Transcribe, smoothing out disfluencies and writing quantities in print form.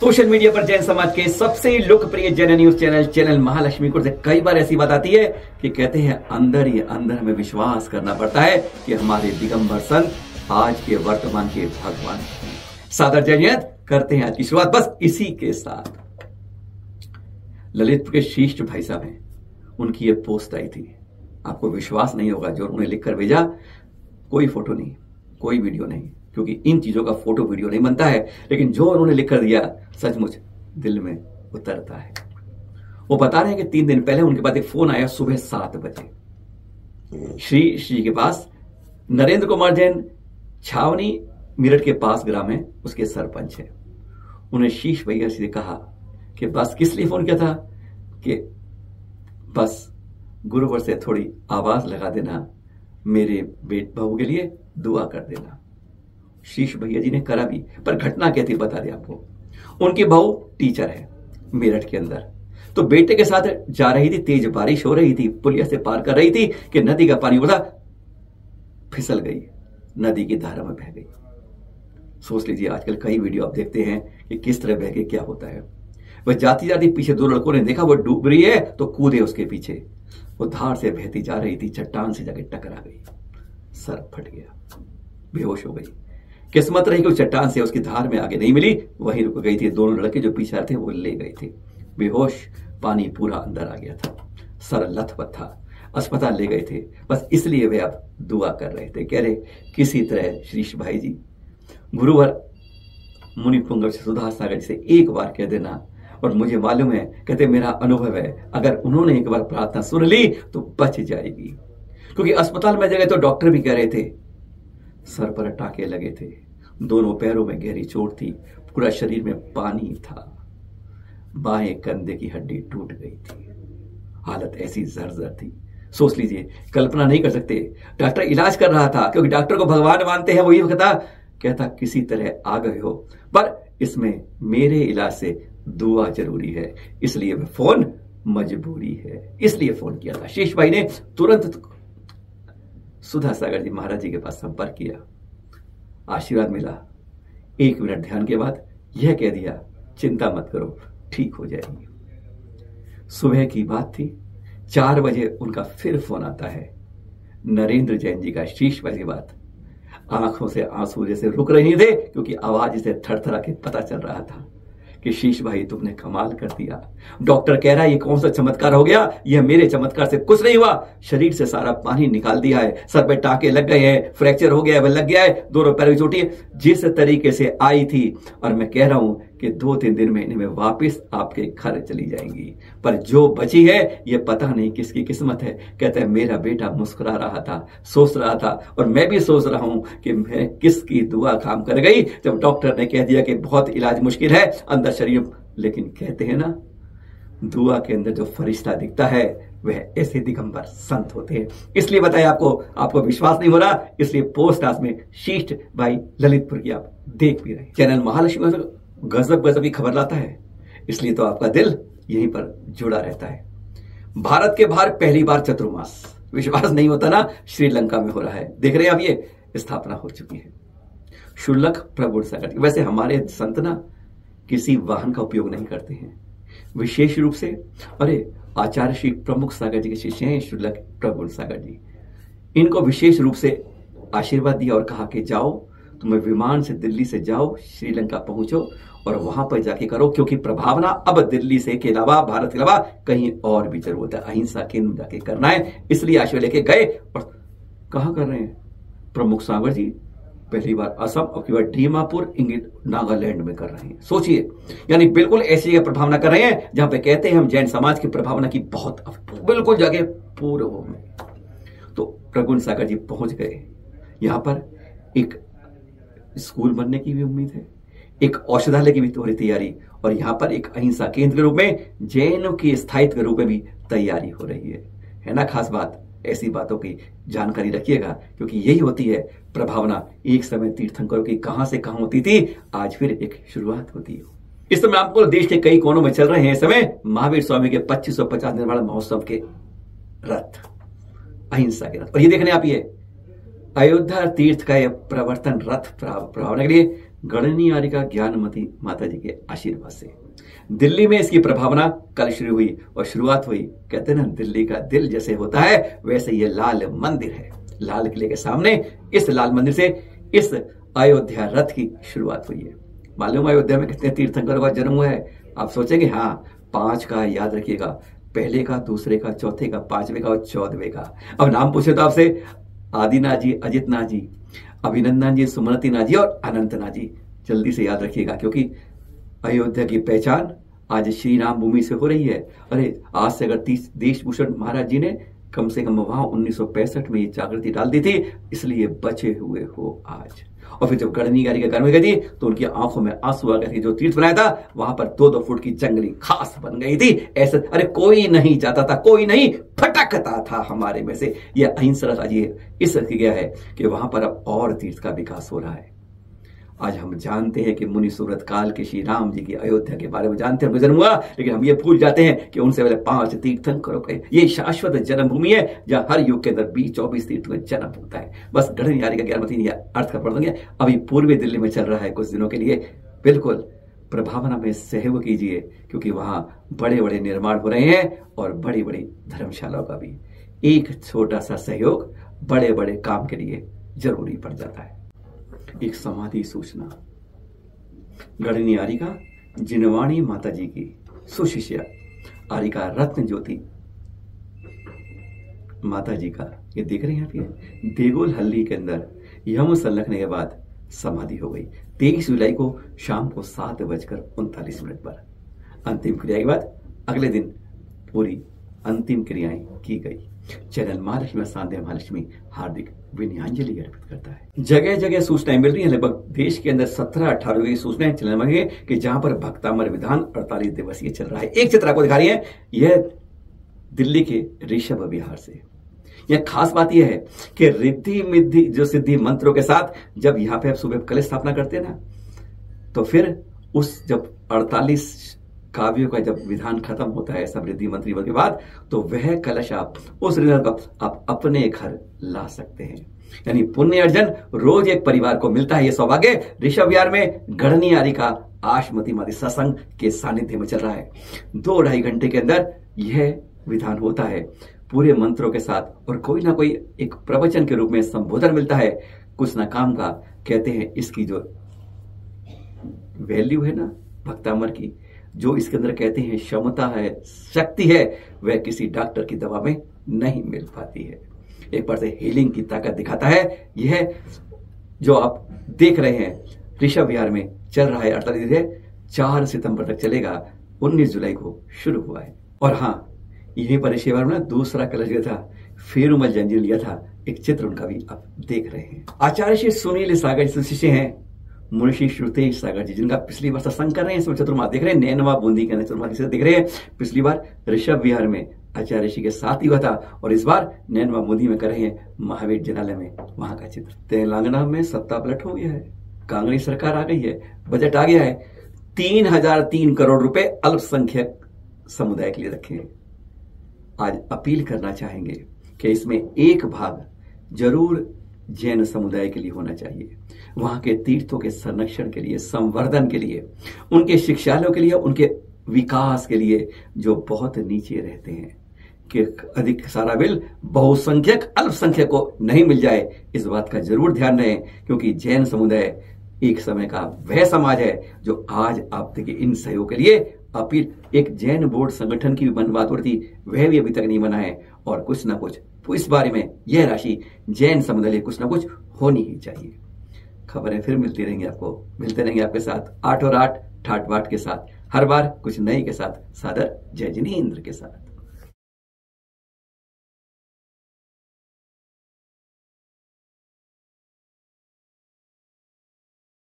Social media पर जैन समाज के सबसे लोकप्रिय जैन न्यूज चैनल महालक्ष्मी को से कई बार ऐसी बात आती है कि कहते हैं अंदर ही अंदर हमें विश्वास करना पड़ता है कि हमारे दिगंबर संत आज के वर्तमान के भगवान। सादर जैनियत करते हैं आज की शुरुआत बस इसी के साथ। ललितपुर के शीष्ट भाई साहब हैं, उनकी ये पोस्ट आई थी। आपको विश्वास नहीं होगा जो उन्होंने लिखकर भेजा। कोई फोटो नहीं, कोई वीडियो नहीं, क्योंकि इन चीजों का फोटो वीडियो नहीं बनता है, लेकिन जो उन्होंने लिखकर दिया सचमुच दिल में उतरता है। वो बता रहे हैं कि 3 दिन पहले उनके पास एक फोन आया सुबह 7 बजे। श्री के पास नरेंद्र कुमार जैन छावनी मेरठ के पास ग्राम है, उसके सरपंच है। उन्हें शीश भैया से कहा कि बस किस लिए फोन किया था कि बस गुरुवर से थोड़ी आवाज लगा देना, मेरे बेट बहू के लिए दुआ कर देना। शीश भैया जी ने करा भी, पर घटना क्या थी बता दें आपको। उनकी बहू टीचर है मेरठ के अंदर, तो बेटे के साथ जा रही थी, तेज बारिश हो रही थी, पुलिया से पार कर रही थी कि नदी का पानी उठा, फिसल गई, नदी की धारा में बह गई। सोच लीजिए आजकल कई वीडियो आप देखते हैं कि किस तरह बह के क्या होता है। वह जाती जाती पीछे 2 लड़कों ने देखा वो डूब रही है तो कूदे उसके पीछे। वो धार से बहती जा रही थी, चट्टान से जाके टकरा गई, सर फट गया, बेहोश हो गई। किस्मत रही कि उस चट्टान से उसकी धार में आगे नहीं मिली, वहीं रुक गई थी। दोनों लड़के जो पीछे थे वो ले गए थे, बेहोश, पानी पूरा अंदर आ गया था, सर लथपथ था, अस्पताल ले गए थे। बस इसलिए वे अब दुआ कर रहे थे, कह रहे किसी तरह श्रीश भाई जी गुरुवर मुनि पुंगव से सुधा सागर जी से एक बार कह देना। और मुझे मालूम है, कहते मेरा अनुभव है, अगर उन्होंने एक बार प्रार्थना सुन ली तो बच जाएगी। क्योंकि अस्पताल में जगह तो डॉक्टर भी कह रहे थे, सर पर टाके लगे थे, दोनों पैरों में गहरी चोट थी, पूरा शरीर में पानी था, बाएं कंधे की हड्डी टूट गई थी, हालत ऐसी जर्जर थी। सोच लीजिए, कल्पना नहीं कर सकते। डॉक्टर इलाज कर रहा था, क्योंकि डॉक्टर को भगवान मानते हैं। वो ये कहता किसी तरह आ गए हो, पर इसमें मेरे इलाज से दुआ जरूरी है, इसलिए वह फोन मजबूरी है, इसलिए फोन किया था। शेष भाई ने तुरंत सुधा सागर जी महाराज जी के पास संपर्क किया, आशीर्वाद मिला। 1 मिनट ध्यान के बाद यह कह दिया, चिंता मत करो, ठीक हो जाएगी। सुबह की बात थी, 4 बजे उनका फिर फोन आता है, नरेंद्र जैन जी का। शीश भाई की बात, आंखों से आंसू जैसे रुक रहे थे, क्योंकि आवाज से थरथरा के पता चल रहा था कि शीश भाई तुमने कमाल कर दिया। डॉक्टर कह रहा है ये कौन सा चमत्कार हो गया, यह मेरे चमत्कार से कुछ नहीं हुआ, शरीर से सारा पानी निकाल दिया है, सर पे टाके लग गए हैं, फ्रैक्चर हो गया है, वह लग गया है, दोनों पैरों की चोटी जिस तरीके से आई थी। और मैं कह रहा हूं कि 2-3 दिन महीने में वापस आपके घर चली जाएंगी, पर जो बची है ये पता नहीं किसकी किस्मत है। कहता है मेरा बेटा मुस्कुरा रहा था, सोच रहा था, और मैं भी सोच रहा हूं कि मैं किसकी दुआ काम कर गई जब डॉक्टर ने कह दिया कि बहुत इलाज मुश्किल है अंदर शरीर। लेकिन कहते हैं ना, दुआ के अंदर जो फरिश्ता दिखता है वह ऐसे दिगंबर संत होते हैं। इसलिए बताए आपको विश्वास नहीं हो रहा, इसलिए पोस्ट आज में शीष्ट भाई ललितपुर की आप देख भी रहे। चैनल महालक्ष्मी गजब की खबर लाता है, इसलिए तो आपका दिल यहीं पर जुड़ा रहता है। भारत के बाहर पहली बार चतुर्मास, विश्वास नहीं होता ना, श्रीलंका में हो रहा है। देख रहे हैं आप, ये स्थापना हो चुकी है। शुल्लक प्रभु सागर। वैसे हमारे संत ना किसी वाहन का उपयोग नहीं करते हैं, विशेष रूप से आचार्य श्री प्रमुख सागर जी के शिष्य हैं शुल्लक प्रभु सागर जी। इनको विशेष रूप से आशीर्वाद दिया और कहा कि जाओ, तुम्हें विमान से दिल्ली से जाओ, श्रीलंका पहुंचो और वहां पर जाके करो, क्योंकि प्रभावना अब दिल्ली से के अलावा, भारत के अलावा कहीं और भी जरूरत है, अहिंसा केंद्र जाके करना है। इसलिए आशीर्वाद लेके गए। और कहां कर रहे हैं प्रमुख सागर जी? पहली बार असम और की बार डीमापुर नागालैंड में कर रहे हैं। सोचिए, यानी बिल्कुल ऐसी जगह प्रभावना कर रहे हैं जहां पे कहते हैं हम जैन समाज की प्रभावना की बहुत बिल्कुल जगह पूर्व में। तो प्रगुण सागर जी पहुंच गए। यहां पर एक स्कूल बनने की भी उम्मीद है, एक औषधालय की भी हो रही तैयारी, और यहां पर एक अहिंसा केंद्र के रूप में जैनों के स्थायित्व के रूप में भी तैयारी हो रही है ना। खास बात, ऐसी बातों की जानकारी रखिएगा, क्योंकि यही होती है प्रभावना। एक समय तीर्थंकरों की कहां से कहां होती थी, आज फिर एक शुरुआत होती है। इस समय आपको देश के कई कोनों में चल रहे हैं इस समय महावीर स्वामी के 2550 निर्माण महोत्सव के रथ, अहिंसा के रथ। और ये देखने आप, ये अयोध्या तीर्थ का यह प्रवर्तन रथ प्रभावना के लिए गणनीयारिका ज्ञानमती माता जी के आशीर्वाद से। दिल्ली में इसकी प्रभावना कल शुरू हुई और शुरुआत हुई, कहते हैं ना दिल्ली का दिल जैसे होता है वैसे ये लाल मंदिर है। लाल किले के सामने इस लाल मंदिर से इस अयोध्या रथ की शुरुआत हुई है। मालूम अयोध्या में कितने तीर्थंकरों का जन्म हुआ है? आप सोचेंगे हाँ 5 का याद रखिएगा, पहले का, दूसरे का, चौथे का, 5वें का और 14वें का। अब नाम पूछे तो आपसे आदिनाथ जी, अजितनाथ जी, अभिनंदन जी, सुमनतीनाथ जी और अनंतनाथ जी। जल्दी से याद रखिएगा क्योंकि अयोध्या की पहचान आज श्री राम भूमि से हो रही है। अरे आज से अगर देशभूषण महाराज जी ने कम से कम वहां 1965 में ये जागृति डाल दी थी, इसलिए बचे हुए हो आज। और फिर जब गणनीयारिका घर में गई थी तो उनकी आंखों में आंसू आ गए थे। जो तीर्थ बनाया था वहां पर 2-2 फुट की जंगली खास बन गई थी। ऐसे अरे कोई नहीं जाता था, कोई नहीं फटकता था हमारे में से। यह अहिंसा आज ये इस गया है कि वहां पर अब और तीर्थ का विकास हो रहा है। आज हम जानते हैं कि मुनि सूरत काल के श्री राम जी की अयोध्या के बारे में जानते हैं, उनका जन्म हुआ, लेकिन हम ये भूल जाते हैं कि उनसे पहले 5 तीर्थंकरों का ये शाश्वत जन्मभूमि है जहां हर युग के अंदर 20-24 तीर्थ में जन्म होता है। बस गणनीयारिका ज्ञानमती अर्थ का पढ़ देंगे। अभी पूर्वी दिल्ली में चल रहा है कुछ दिनों के लिए, बिल्कुल प्रभावना में सहयोग कीजिए क्योंकि वहां बड़े बड़े निर्माण हो रहे हैं और बड़ी बड़ी धर्मशालाओं का भी। एक छोटा सा सहयोग बड़े बड़े काम के लिए जरूरी पड़ जाता है। एक समाधि सूचना, गणनीयारिका जिनवाणी माता जी की सुशिष्या आरिका रत्न ज्योति माता जी का, ये देख रहे हैं आप, ये देगोल हल्ली के अंदर यम संलग्न के बाद समाधि हो गई 23 जुलाई को शाम को 7:39 पर। अंतिम क्रिया के बाद अगले दिन पूरी अंतिम क्रियाएं की गई। चैनल मां लक्ष्मी सांध्या महालक्ष्मी हार्दिक विनयांजलि अर्पित करता है। जगह जगह सूचनाएं मिल रही हैं, लगभग देश के अंदर 17-18 की सूचनाएं चलने लगी कि जहां पर भक्तामर विधान 48 दिवसीय चल रहा है। एक चित्र आपको दिखा रही है, यह दिल्ली के ऋषभ विहार से। यह खास बात यह है कि रिद्धि मिद्धि जो सिद्धि मंत्रों के साथ जब यहाँ पे आप सुबह कलश स्थापना करते हैं ना, तो फिर उस जब 48 काव्यों का जब विधान खत्म होता है सब रिद्धि मंत्री के बाद, तो वह कलश आप उस रिद्धि का आप अपने घर ला सकते हैं। यानी पुण्य अर्जन रोज एक परिवार को मिलता है। यह सौभाग्य ऋषभ विहार में गणनीयारिका आशमती माती सत्संग के सानिध्य में चल रहा है। 2-2.5 घंटे के अंदर यह विधान होता है पूरे मंत्रों के साथ, और कोई ना कोई एक प्रवचन के रूप में संबोधन मिलता है कुछ ना काम का। कहते हैं इसकी जो वैल्यू है ना भक्तामर की, जो इसके अंदर कहते हैं क्षमता है, शक्ति है, वह किसी डॉक्टर की दवा में नहीं मिल पाती है। एक बार से हीलिंग की ताकत दिखाता है। यह जो आप देख रहे हैं ऋषभ विहार में चल रहा है 48 दिन, 4 सितंबर तक चलेगा। 19 जुलाई को शुरू हुआ है। और हाँ, यहीं पर ऋषभ विहार में दूसरा कलश जो था फेरुमल जंजीर लिया था, एक चित्र उनका भी आप देख रहे हैं। आचार्य श्री सुनील सागर जी शिष्य हैं मुंशी श्रुतेश सागर जी, जिनका पिछली बार सत्संग कर रहे हैं, इसमें चतुर्मास देख रहे हैं, नैनवा बूंदी के अंदर चतुर्मास देख रहे हैं। पिछली बार ऋषभ विहार में आचार्य ऋषि के साथ ही हुआ था और इस बार नैनवा बूंदी में कर रहे हैं महावीर जनालय में, वहां का चित्र। तेलंगाना में सत्ता पलट हो गया है, कांग्रेस सरकार आ गई है, बजट आ गया है। 3003 करोड़ रुपए अल्पसंख्यक समुदाय के लिए रखे हैं। आज अपील करना चाहेंगे कि इसमें एक भाग जरूर जैन समुदाय के लिए होना चाहिए, वहां के तीर्थों के संरक्षण के लिए, संवर्धन के लिए, उनके शिक्षालयों के लिए, उनके विकास के लिए, जो बहुत नीचे रहते हैं, कि अधिक सारा बिल बहुसंख्यक अल्पसंख्यक को नहीं मिल जाए, इस बात का जरूर ध्यान रहे। क्योंकि जैन समुदाय एक समय का वह समाज है जो आज आप देखिए इन सहयोग के लिए अपील, एक जैन बोर्ड संगठन की भी बात हो रही थी, वह भी अभी तक नहीं बना है। और कुछ ना कुछ तो इस बारे में यह राशि जैन समुदाय कुछ ना कुछ होनी ही चाहिए। खबरें फिर मिलती रहेंगी, आपको मिलते रहेंगे आपके साथ 8 और 8 ठाट बाट के साथ, हर बार कुछ नई के साथ। सादर जय जिनेंद्र के साथ।